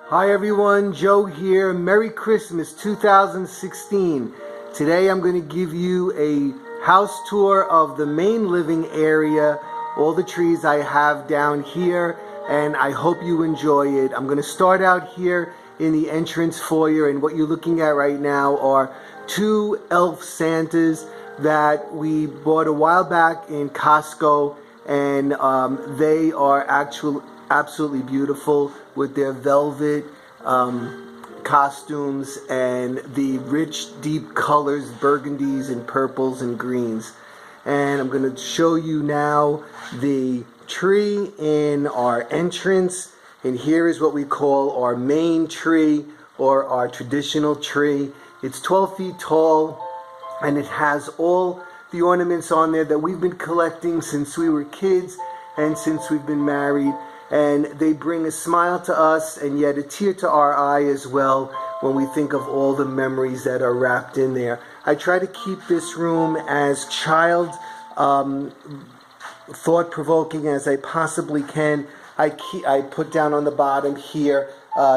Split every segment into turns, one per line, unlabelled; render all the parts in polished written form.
Hi everyone, Joe here. Merry Christmas 2016. Today I'm going to give you a house tour of the main living area, all the trees I have down here, and I hope you enjoy it. I'm going to start out here in the entrance foyer, and what you're looking at right now are two elf Santas that we bought a while back in Costco, and they are absolutely beautiful with their velvet costumes and the rich deep colors, burgundies and purples and greens. And I'm going to show you now the tree in our entrance, and here is what we call our main tree, or our traditional tree. It's 12 feet tall, and it has all the ornaments on there that we've been collecting since we were kids and since we've been married. And they bring a smile to us and yet a tear to our eye as well when we think of all the memories that are wrapped in there. I try to keep this room as thought-provoking as I possibly can. I put down on the bottom here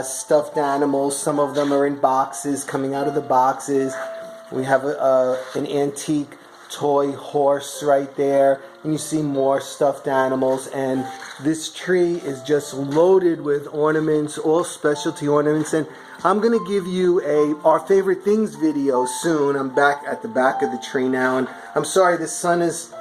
stuffed animals. Some of them are in boxes, coming out of the boxes. We have an antique toy horse right there, and you see more stuffed animals. And this tree is just loaded with ornaments, all specialty ornaments. And I'm going to give you our favorite things video soon. I'm back at the back of the tree now, and I'm sorry the sun is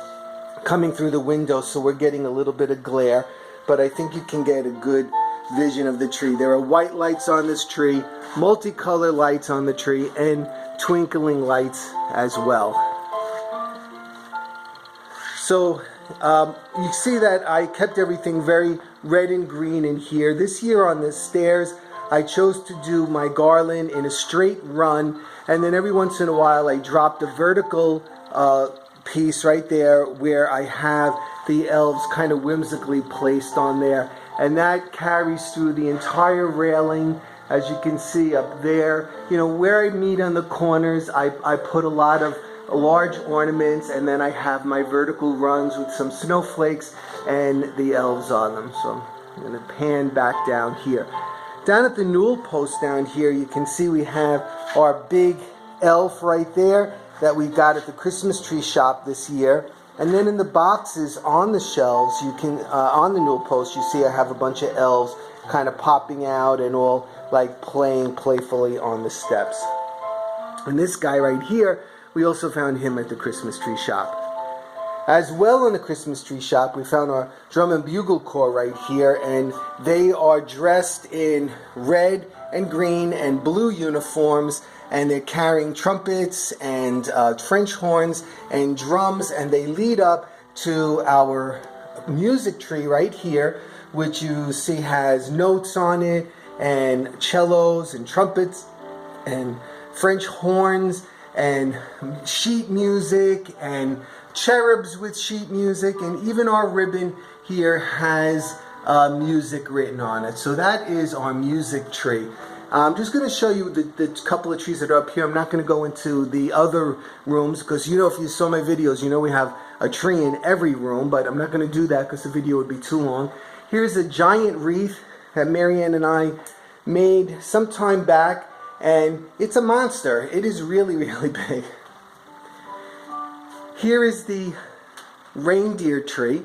coming through the window, so we're getting a little bit of glare, but I think you can get a good vision of the tree. There are white lights on this tree, multicolor lights on the tree, and twinkling lights as well. So you see that I kept everything very red and green in here. This year on the stairs, I chose to do my garland in a straight run, and then every once in a while I dropped a vertical piece right there where I have the elves kind of whimsically placed on there, and that carries through the entire railing. As you can see up there, you know, where I meet on the corners, I put a lot of large ornaments, and then I have my vertical runs with some snowflakes and the elves on them. So I'm going to pan back down here. Down at the newel post down here, you can see we have our big elf right there that we got at the Christmas tree shop this year. And then in the boxes on the shelves, you can on the newel post, you see I have a bunch of elves kind of popping out and all like playing playfully on the steps. And this guy right here, we also found him at the Christmas tree shop. As well in the Christmas tree shop, we found our drum and bugle corps right here, and they are dressed in red and green and blue uniforms, and they're carrying trumpets and French horns and drums, and they lead up to our music tree right here, which you see has notes on it, and cellos and trumpets and French horns and sheet music and cherubs with sheet music, and even our ribbon here has music written on it. So that is our music tree. I'm just going to show you the couple of trees that are up here. I'm not going to go into the other rooms because, you know, if you saw my videos, you know we have a tree in every room, but I'm not going to do that because the video would be too long. Here's a giant wreath that Marianne and I made some time back, and it's a monster. It is really, really big. Here is the reindeer tree,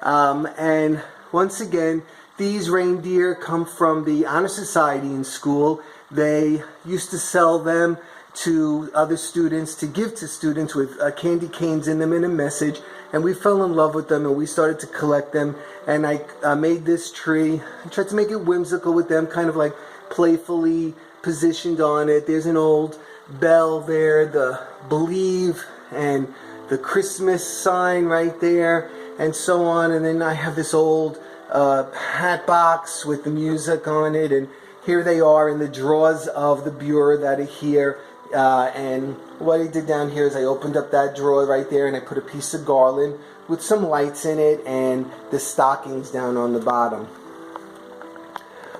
and once again, these reindeer come from the Honor Society in school. They used to sell them to other students, to give to students with candy canes in them and a message, and we fell in love with them and we started to collect them. And I made this tree. I tried to make it whimsical with them, kind of like playfully positioned on it. There's an old bell there, the believe and the Christmas sign right there, and so on. And then I have this old hat box with the music on it, and here they are in the drawers of the bureau that are here. And what I did down here is I opened up that drawer right there, and I put a piece of garland with some lights in it and the stockings down on the bottom.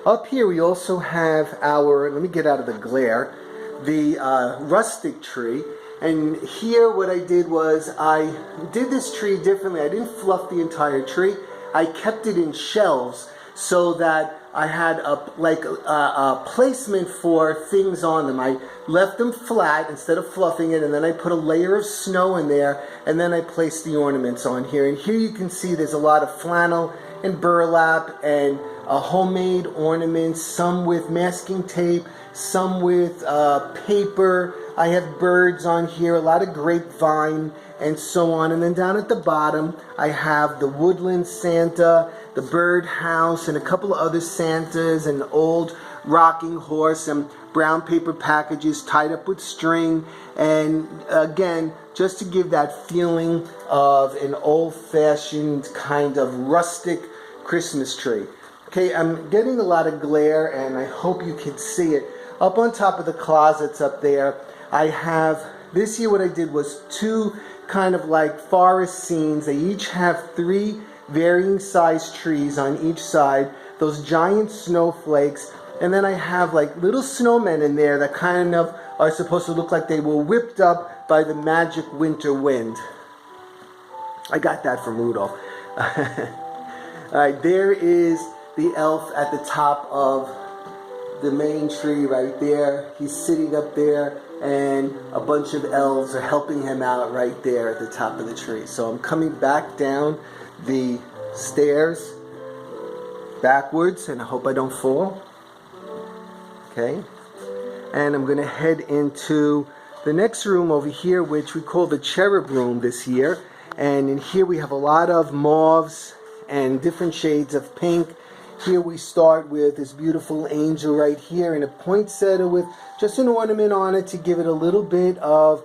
Up here we also have our, let me get out of the glare, the rustic tree. And here what I did was I did this tree differently. I didn't fluff the entire tree. I kept it in shelves so that I had a placement for things on them. I left them flat instead of fluffing it, and then I put a layer of snow in there, and then I placed the ornaments on here. And here you can see there's a lot of flannel and burlap and homemade ornaments, some with masking tape, some with paper. I have birds on here, a lot of grapevine and so on. And then down at the bottom, I have the woodland Santa, the bird house, and a couple of other Santas, and an old rocking horse, and brown paper packages tied up with string. And again, just to give that feeling of an old-fashioned kind of rustic Christmas tree. Okay, I'm getting a lot of glare, and I hope you can see it. Up on top of the closets up there, I have, this year what I did was two kind of like forest scenes. They each have 3 varying size trees on each side, those giant snowflakes, and then I have like little snowmen in there that kind of are supposed to look like they were whipped up by the magic winter wind. I got that from Rudolph. Alright, there is the elf at the top of the main tree right there. He's sitting up there, and a bunch of elves are helping him out right there at the top of the tree. So I'm coming back down the stairs backwards, and I hope I don't fall. Okay, and I'm going to head into the next room over here, which we call the Cherub Room this year. And in here we have a lot of mauves and different shades of pink. Here we start with this beautiful angel right here in a poinsettia with just an ornament on it to give it a little bit of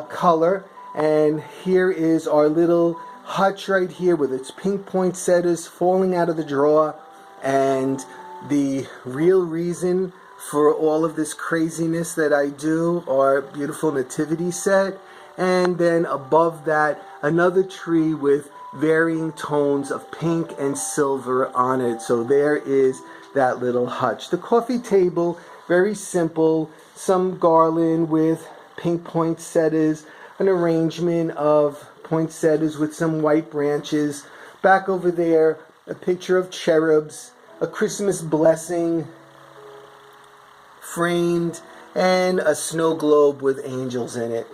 color. And here is our little hutch right here with its pink poinsettias falling out of the drawer. And the real reason for all of this craziness that I do, our beautiful nativity set. And then above that, another tree with varying tones of pink and silver on it. So there is that little hutch. The coffee table, very simple, some garland with pink poinsettias, an arrangement of poinsettias with some white branches. Back over there, a picture of cherubs, a Christmas blessing framed, and a snow globe with angels in it.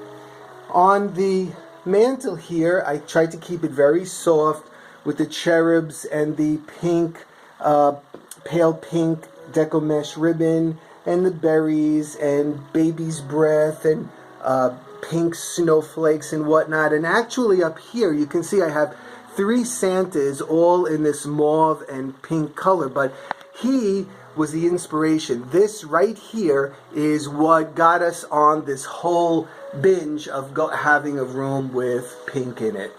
On the mantle here, I tried to keep it very soft with the cherubs and the pink, pale pink deco mesh ribbon, and the berries and baby's breath and pink snowflakes and whatnot. And actually up here you can see I have 3 Santas all in this mauve and pink color, but he was the inspiration. This right here is what got us on this whole binge of having a room with pink in it.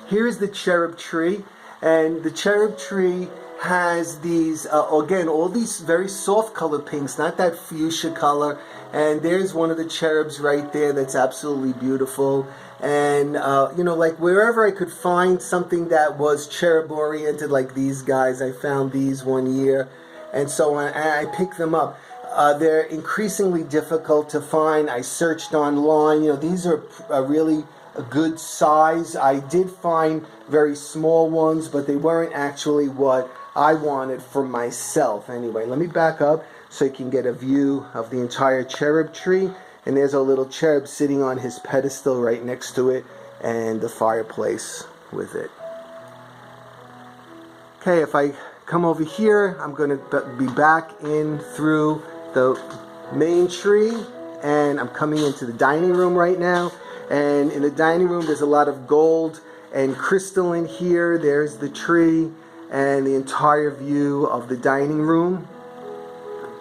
Here is the Cherub Tree, and the Cherub Tree has these, again, all these very soft colored pinks, not that fuchsia color. And there's one of the cherubs right there that's absolutely beautiful. And, you know, like wherever I could find something that was cherub oriented, like these guys, I found these one year and so on, and I picked them up. They're increasingly difficult to find. I searched online. You know, these are really a good size. I did find very small ones, but they weren't actually what I wanted for myself. Anyway, let me back up so you can get a view of the entire cherub tree. And there's a little cherub sitting on his pedestal right next to it, and the fireplace with it. Okay, if I come over here, I'm going to be back in through the main tree, and I'm coming into the dining room right now. And in the dining room there's a lot of gold and crystal in here. There's the tree and the entire view of the dining room.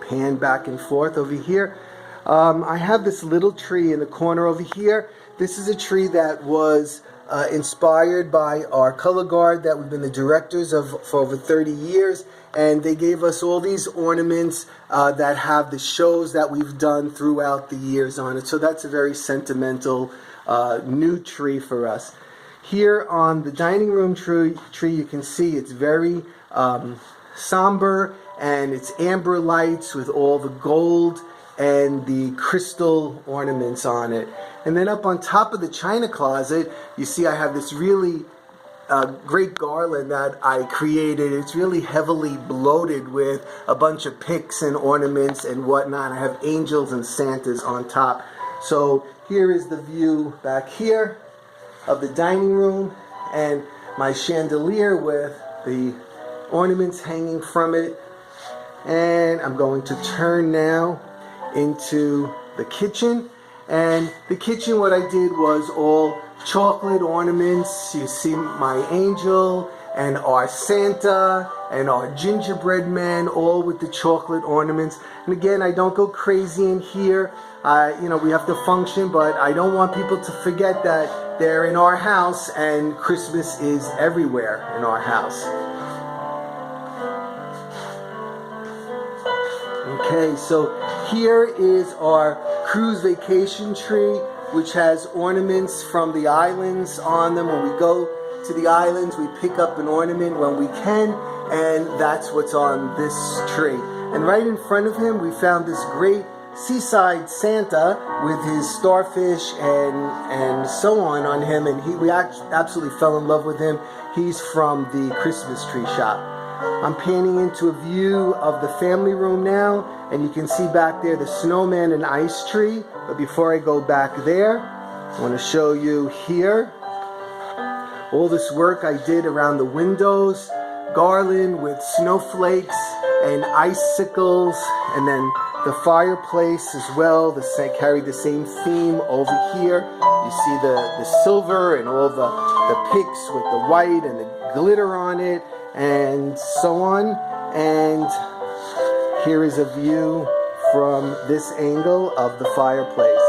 Pan back and forth over here. I have this little tree in the corner over here. This is a tree that was inspired by our color guard that we've been the directors of for over 30 years. And they gave us all these ornaments that have the shows that we've done throughout the years on it. So that's a very sentimental new tree for us. Here on the dining room tree you can see it's very somber, and it's amber lights with all the gold and the crystal ornaments on it. And then up on top of the china closet, you see I have this really great garland that I created. It's really heavily bloated with a bunch of picks and ornaments and whatnot. I have angels and Santas on top. So here is the view back here of the dining room and my chandelier with the ornaments hanging from it. And I'm going to turn now into the kitchen. And the kitchen, what I did was all chocolate ornaments. You see my angel and our Santa and our gingerbread man, all with the chocolate ornaments. And again, I don't go crazy in here. We have to function, but I don't want people to forget that they're in our house and Christmas is everywhere in our house. Okay, so here is our cruise vacation tree, which has ornaments from the islands on them. When we go to the islands, we pick up an ornament when we can, and that's what's on this tree. And right in front of him, we found this great Seaside Santa with his starfish and so on him, and we absolutely fell in love with him. He's from the Christmas tree shop. I'm panning into a view of the family room now, and you can see back there the snowman and ice tree. But before I go back there, I want to show you here all this work I did around the windows, garland with snowflakes and icicles, and then the fireplace as well. Carried the same theme over here. You see the silver and all the picks with the white and the glitter on it, and so on. And here is a view from this angle of the fireplace.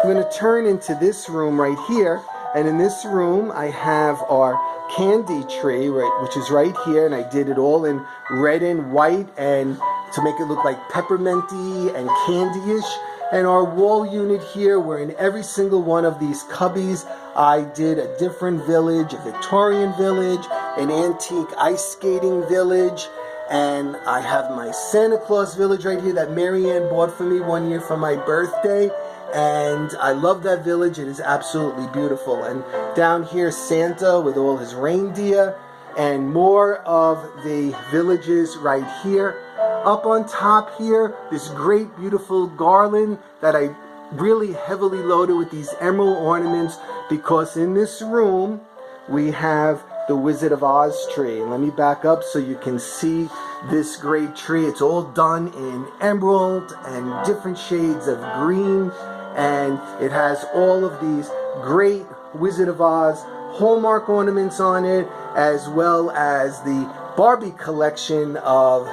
I'm going to turn into this room right here, and in this room I have our candy tree, which is right here, and I did it all in red and white and to make it look like pepperminty and candy-ish. And our wall unit here, where in every single one of these cubbies I did a different village, a Victorian village, an antique ice skating village, and I have my Santa Claus village right here that Marianne bought for me one year for my birthday, and I love that village. It is absolutely beautiful. And down here, Santa with all his reindeer, and more of the villages right here. Up on top here, this great beautiful garland that I really heavily loaded with these emerald ornaments, because in this room we have the Wizard of Oz tree. And let me back up so you can see this great tree. It's all done in emerald and different shades of green, and it has all of these great Wizard of Oz Hallmark ornaments on it, as well as the Barbie collection of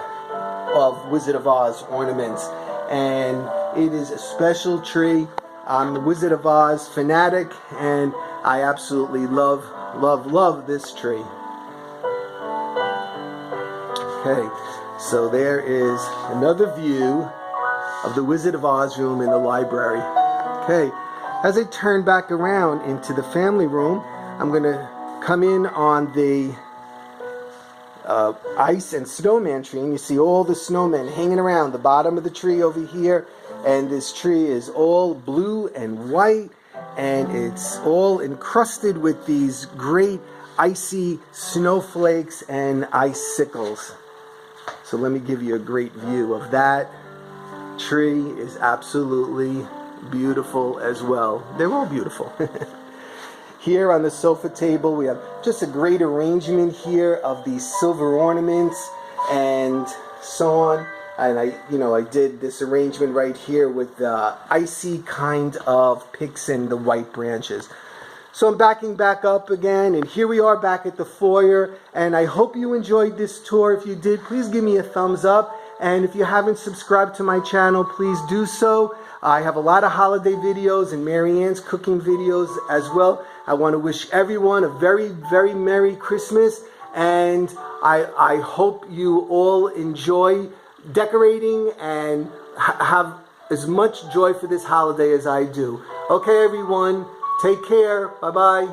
Wizard of Oz ornaments. And it is a special tree. I'm the Wizard of Oz fanatic, and I absolutely love this tree. Okay, so there is another view of the Wizard of Oz room in the library. Okay, as I turn back around into the family room, I'm going to come in on the ice and snowman tree, and you see all the snowmen hanging around the bottom of the tree over here. And this tree is all blue and white, and it's all encrusted with these great icy snowflakes and icicles. So let me give you a great view of that. Tree is absolutely beautiful as well. They're all beautiful. Here on the sofa table, we have just a great arrangement here of these silver ornaments and so on. And I did this arrangement right here with the icy kind of picks and the white branches. So I'm backing back up again, and here we are back at the foyer. And I hope you enjoyed this tour. If you did, please give me a thumbs up. And if you haven't subscribed to my channel, please do so. I have a lot of holiday videos and Marianne's cooking videos as well. I want to wish everyone a very, very Merry Christmas, and I hope you all enjoy decorating and have as much joy for this holiday as I do. Okay, everyone, take care. Bye-bye.